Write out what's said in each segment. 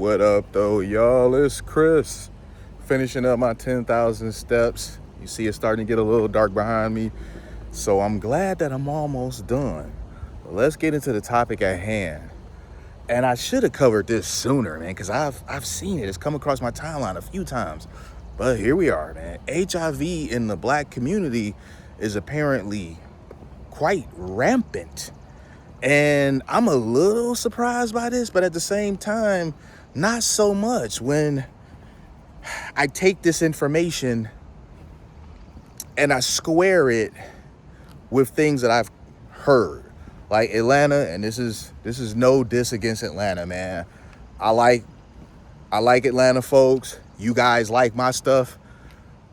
What up, though, y'all? It's Chris, finishing up my 10,000 steps. You see it's starting to get a little dark behind me, so I'm glad that I'm almost done. But let's get into the topic at hand. And I should have covered this sooner, man, because I've seen it. It's come across my timeline a few times. But here we are, man. HIV in the black community is apparently quite rampant. And I'm a little surprised by this, but at the same time, not so much when I take this information and I square it with things that I've heard. Like Atlanta, and this is no diss against Atlanta, man. I like Atlanta folks. You guys like my stuff.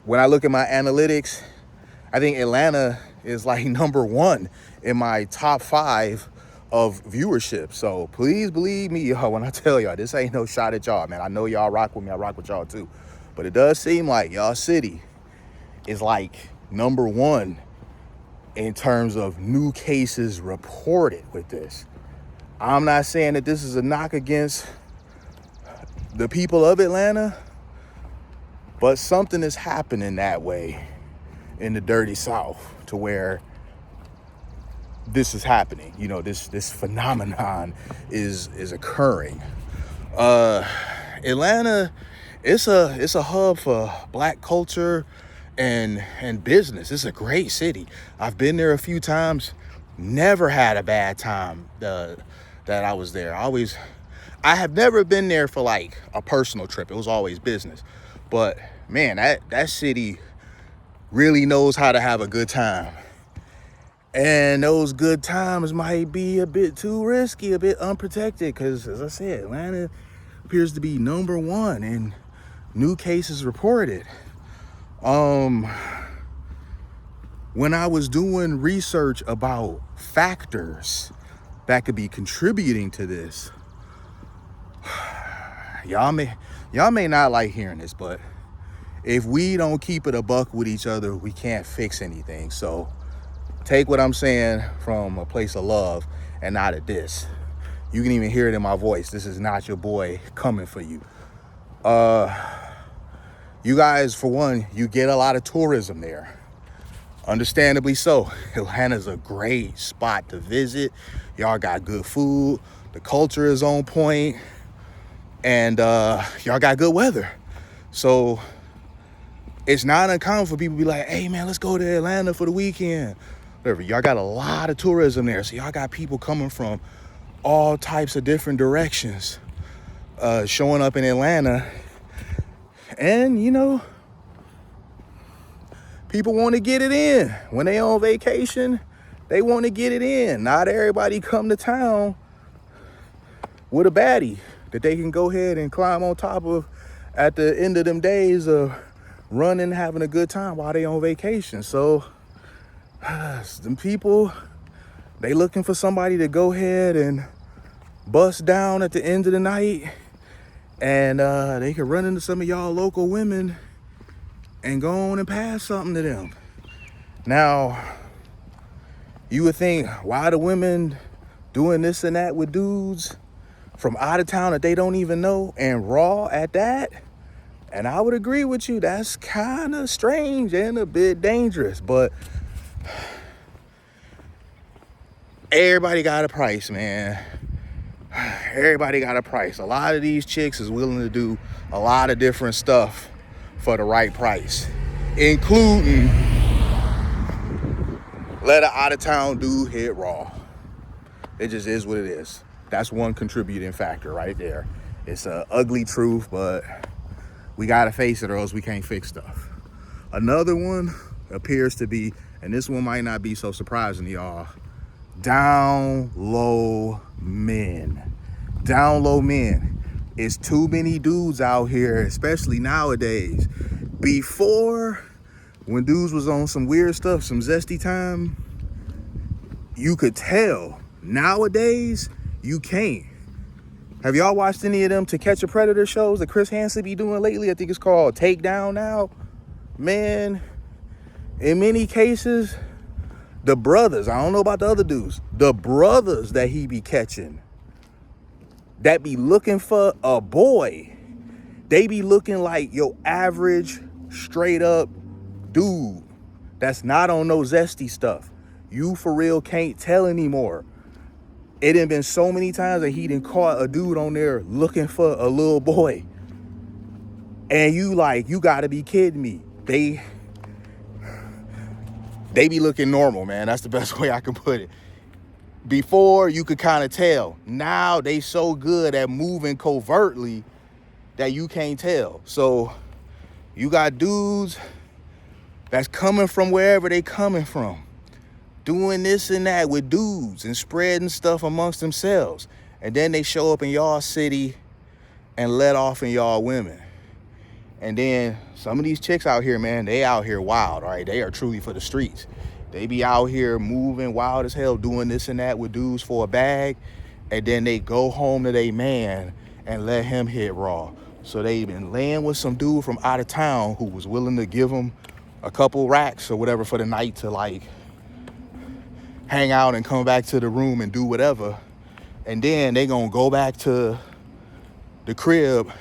When I look at my analytics, I think Atlanta is like number one in my top 5 of viewership. So please believe me, y'all, when I tell y'all, this ain't no shot at y'all, man. I know y'all rock with me. I rock with y'all too. But it does seem like y'all city is like number one in terms of new cases reported with this. I'm not saying that this is a knock against the people of Atlanta, but something is happening that way in the dirty South to where this is happening. You know, this phenomenon is occurring. Atlanta, it's a hub for black culture and business. It's a great city. I've been there a few times. Never had a bad time that I was there. I have never been there for like a personal trip. It was always business. But man, that city really knows how to have a good time. And those good times might be a bit too risky, a bit unprotected, because as I said, Atlanta appears to be number one in new cases reported. When I was doing research about factors that could be contributing to this, y'all may not like hearing this, but if we don't keep it a buck with each other, we can't fix anything. So take what I'm saying from a place of love and not a diss. You can even hear it in my voice. This is not your boy coming for you. You guys, for one, you get a lot of tourism there. Understandably so. Atlanta's a great spot to visit. Y'all got good food. The culture is on point. And y'all got good weather. So it's not uncommon for people to be like, hey, man, let's go to Atlanta for the weekend. Whatever. Y'all got a lot of tourism there. So y'all got people coming from all types of different directions showing up in Atlanta. And, you know, people want to get it in. When they on vacation, they want to get it in. Not everybody come to town with a baddie that they can go ahead and climb on top of at the end of them days of running, having a good time while they on vacation. So them people, they looking for somebody to go ahead and bust down at the end of the night, and they can run into some of y'all local women and go on and pass something to them. Now, you would think, why are the women doing this and that with dudes from out of town that they don't even know, and raw at that? And I would agree with you, that's kind of strange and a bit dangerous, but everybody got a price, man. Everybody got a price. A lot of these chicks is willing to do a lot of different stuff for the right price, including let an out-of-town dude hit raw. It just is what it is. That's one contributing factor right there. It's an ugly truth, but we gotta face it or else we can't fix stuff. Another one appears to be, and this one might not be so surprising to y'all, down low men. Down low men. It's too many dudes out here, especially nowadays. Before, when dudes was on some weird stuff, some zesty time, you could tell. Nowadays, you can't. Have y'all watched any of them To Catch a Predator shows that Chris Hansen be doing lately? I think it's called Takedown now. Man, in many cases, the brothers, I don't know about the other dudes, the brothers that he be catching that be looking for a boy. They be looking like your average, straight up dude that's not on no zesty stuff. You for real can't tell anymore. It done been so many times that he done caught a dude on there looking for a little boy. And you like, you gotta be kidding me. They be looking normal, man. That's the best way I can put it. Before, you could kind of tell. Now they so good at moving covertly that you can't tell. So you got dudes that's coming from wherever they coming from, doing this and that with dudes and spreading stuff amongst themselves. And then they show up in y'all city and let off in y'all women. And then some of these chicks out here, man, they out here wild, all right? They are truly for the streets. They be out here moving wild as hell, doing this and that with dudes for a bag. And then they go home to their man and let him hit raw. So they been laying with some dude from out of town who was willing to give them a couple racks or whatever for the night to like hang out and come back to the room and do whatever. And then they gonna go back to the crib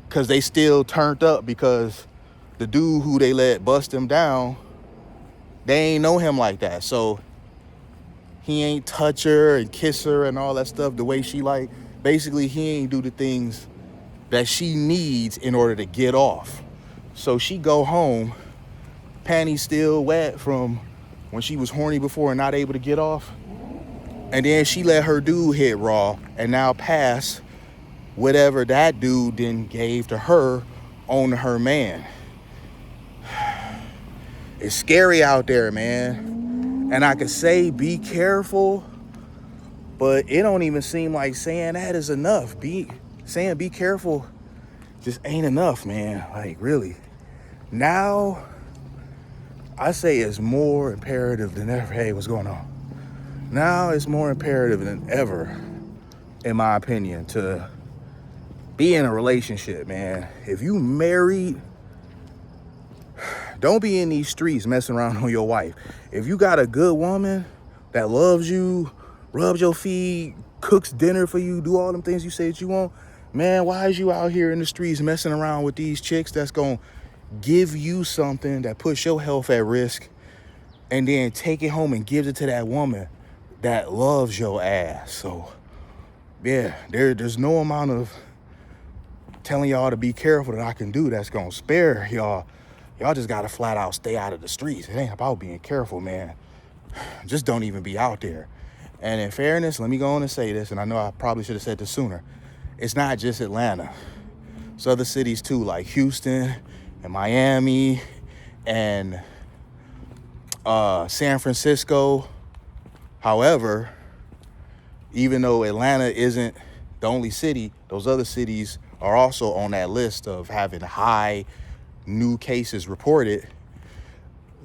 because they still turned up because the dude who they let bust them down, they ain't know him like that. So he ain't touch her and kiss her and all that stuff the way she like. Basically, he ain't do the things that she needs in order to get off. So she go home, panties still wet from when she was horny before and not able to get off. And then she let her dude hit raw and now pass whatever that dude then gave to her on her man. It's scary out there, man. And I could say be careful, but it don't even seem like saying that is enough. Saying be careful just ain't enough, man. Like, really. Now, I say it's more imperative than ever. Hey, what's going on? Now it's more imperative than ever, in my opinion, to be in a relationship, man. If you married, don't be in these streets messing around on your wife. If you got a good woman that loves you, rubs your feet, cooks dinner for you, do all them things you say that you want, man, why is you out here in the streets messing around with these chicks that's gonna give you something that puts your health at risk and then take it home and give it to that woman that loves your ass? So, yeah, there's no amount of telling y'all to be careful that I can do that's gonna spare y'all. Y'all just gotta flat out stay out of the streets. It ain't about being careful, man. Just don't even be out there. And in fairness, let me go on and say this, and I know I probably should have said this sooner. It's not just Atlanta. It's other cities too, like Houston and Miami and San Francisco. However, even though Atlanta isn't the only city, those other cities are also on that list of having high new cases reported.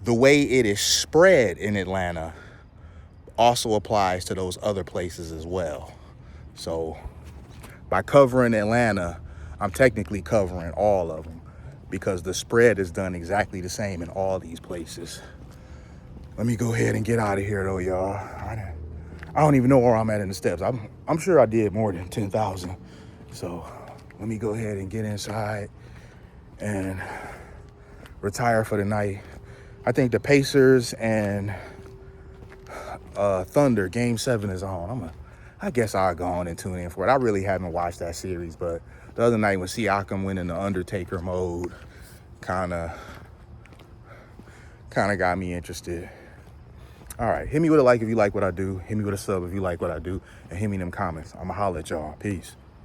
The way it is spread in Atlanta also applies to those other places as well. So by covering Atlanta, I'm technically covering all of them because the spread is done exactly the same in all these places. Let me go ahead and get out of here though, y'all. I don't even know where I'm at in the steps. I'm sure I did more than 10,000. So let me go ahead and get inside and retire for the night. I think the Pacers and Thunder Game 7 is on. I guess I'll go on and tune in for it. I really haven't watched that series, but the other night when Siakam went in the Undertaker mode, kind of got me interested. All right, hit me with a like if you like what I do. Hit me with a sub if you like what I do. And hit me in them comments. I'ma holler at y'all. Peace.